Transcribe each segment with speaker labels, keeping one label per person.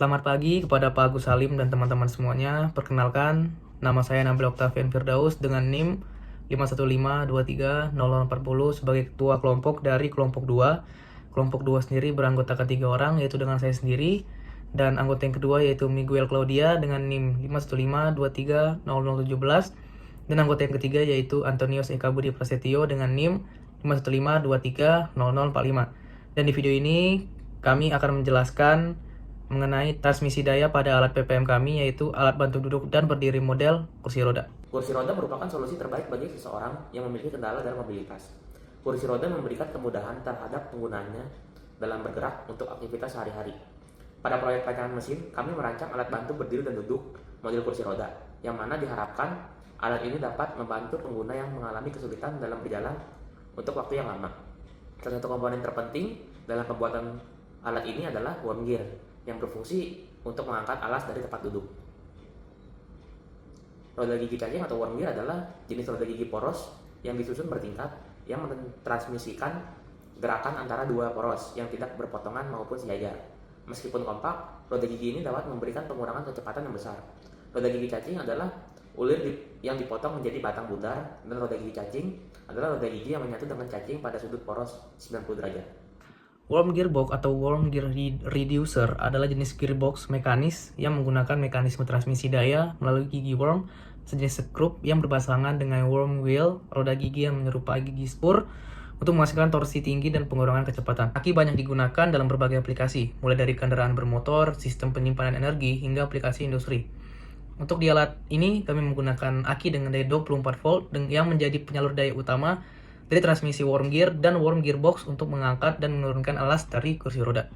Speaker 1: Selamat pagi kepada Pak Agus Salim dan teman-teman semuanya. Perkenalkan, nama saya Nabil Octavian Firdaus dengan NIM 515230040 sebagai ketua kelompok dari kelompok 2. Kelompok 2 sendiri beranggotakan 3 orang, yaitu dengan saya sendiri, dan anggota yang kedua yaitu Miguel Claudia dengan NIM 515230017, dan anggota yang ketiga yaitu Antonius Eka Budi Prasetyo dengan NIM 515230045. Dan di video ini kami akan menjelaskan mengenai transmisi daya pada alat PPM kami, yaitu alat bantu duduk dan berdiri model kursi roda.
Speaker 2: Kursi roda merupakan solusi terbaik bagi seseorang yang memiliki kendala dalam mobilitas. Kursi roda memberikan kemudahan terhadap penggunanya dalam bergerak untuk aktivitas sehari-hari. Pada proyek rancangan mesin, kami merancang alat bantu berdiri dan duduk model kursi roda, yang mana diharapkan alat ini dapat membantu pengguna yang mengalami kesulitan dalam berjalan untuk waktu yang lama. Salah satu komponen terpenting dalam pembuatan alat ini adalah worm gear, yang berfungsi untuk mengangkat alas dari tempat duduk. Roda gigi cacing atau worm gear adalah jenis roda gigi poros yang disusun bertingkat yang mentransmisikan gerakan antara dua poros yang tidak berpotongan maupun sejajar. Meskipun kompak, roda gigi ini dapat memberikan pengurangan kecepatan yang besar. Roda gigi cacing adalah ulir yang dipotong menjadi batang bundar, dan roda gigi cacing adalah roda gigi yang menyatu dengan cacing pada sudut poros 90 derajat.
Speaker 1: Worm gearbox atau worm gear reducer adalah jenis gearbox mekanis yang menggunakan mekanisme transmisi daya melalui gigi worm sejenis skrup yang berpasangan dengan worm wheel, roda gigi yang menyerupai gigi spur, untuk menghasilkan torsi tinggi dan pengurangan kecepatan. Aki banyak digunakan dalam berbagai aplikasi, mulai dari kendaraan bermotor, sistem penyimpanan energi, hingga aplikasi industri. Untuk di alat ini, kami menggunakan aki dengan daya 24 volt yang menjadi penyalur daya utama dari transmisi worm gear dan worm gearbox untuk mengangkat dan menurunkan alas dari kursi roda.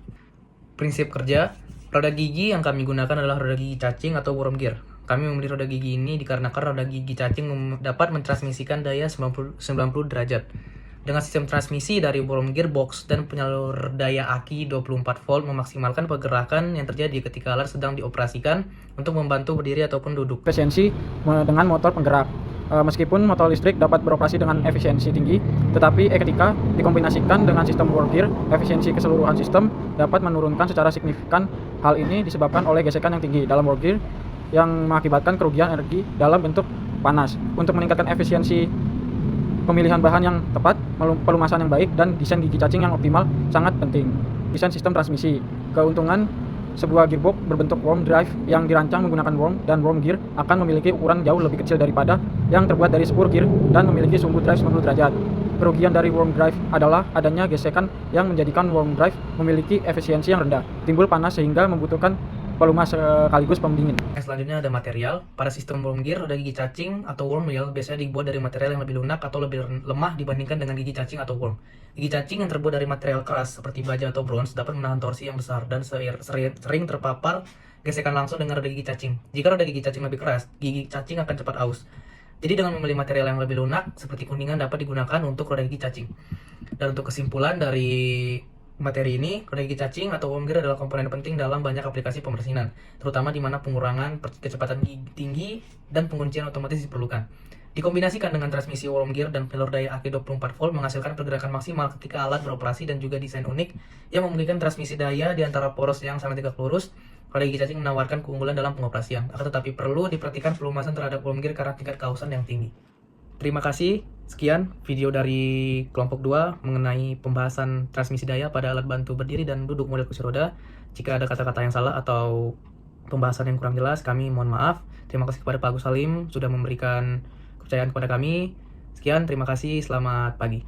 Speaker 1: Prinsip kerja, roda gigi yang kami gunakan adalah roda gigi cacing atau worm gear. Kami memilih roda gigi ini dikarenakan roda gigi cacing dapat mentransmisikan daya 90 derajat. Dengan sistem transmisi dari worm gearbox dan penyalur daya aki 24 volt memaksimalkan pergerakan yang terjadi ketika alat sedang dioperasikan untuk membantu berdiri ataupun duduk.
Speaker 3: Efisiensi dengan motor penggerak. Meskipun motor listrik dapat beroperasi dengan efisiensi tinggi, tetapi ketika dikombinasikan dengan sistem worm gear, efisiensi keseluruhan sistem dapat menurunkan secara signifikan. Hal ini disebabkan oleh gesekan yang tinggi dalam worm gear yang mengakibatkan kerugian energi dalam bentuk panas. Untuk meningkatkan efisiensi pemilihan bahan yang tepat, pelumasan yang baik, dan desain gigi cacing yang optimal sangat penting. Desain sistem transmisi. Keuntungan sebuah gearbox berbentuk worm drive yang dirancang menggunakan worm dan worm gear akan memiliki ukuran jauh lebih kecil daripada yang terbuat dari spur gear dan memiliki sumbu drive 90 derajat. Kerugian dari worm drive adalah adanya gesekan yang menjadikan worm drive memiliki efisiensi yang rendah, timbul panas sehingga membutuhkan pelumas sekaligus pendingin.
Speaker 1: Selanjutnya ada material. Pada sistem worm gear, roda gigi cacing atau worm wheel biasanya dibuat dari material yang lebih lunak atau lebih lemah dibandingkan dengan gigi cacing atau worm. Gigi cacing yang terbuat dari material keras seperti baja atau bronze dapat menahan torsi yang besar dan sering terpapar gesekan langsung dengan roda gigi cacing. Jika roda gigi cacing lebih keras, gigi cacing akan cepat aus. Jadi dengan memilih material yang lebih lunak seperti kuningan dapat digunakan untuk roda gigi cacing. Dan untuk kesimpulan dari materi ini, roda gigi cacing atau worm gear adalah komponen penting dalam banyak aplikasi pembersihan, terutama di mana pengurangan kecepatan gigi tinggi dan penguncian otomatis diperlukan. Dikombinasikan dengan transmisi worm gear dan penyalur daya aki 24 volt menghasilkan pergerakan maksimal ketika alat beroperasi dan juga desain unik yang memiliki transmisi daya di antara poros yang sangat tegak lurus. Roda gigi cacing menawarkan keunggulan dalam pengoperasian, akan tetapi perlu diperhatikan pelumasan terhadap worm gear karena tingkat keausan yang tinggi. Terima kasih. Sekian video dari kelompok 2 mengenai pembahasan transmisi daya pada alat bantu berdiri dan duduk model kursi roda. Jika ada kata-kata yang salah atau pembahasan yang kurang jelas, kami mohon maaf. Terima kasih kepada Pak Agus Salim sudah memberikan kepercayaan kepada kami. Sekian, terima kasih, selamat pagi.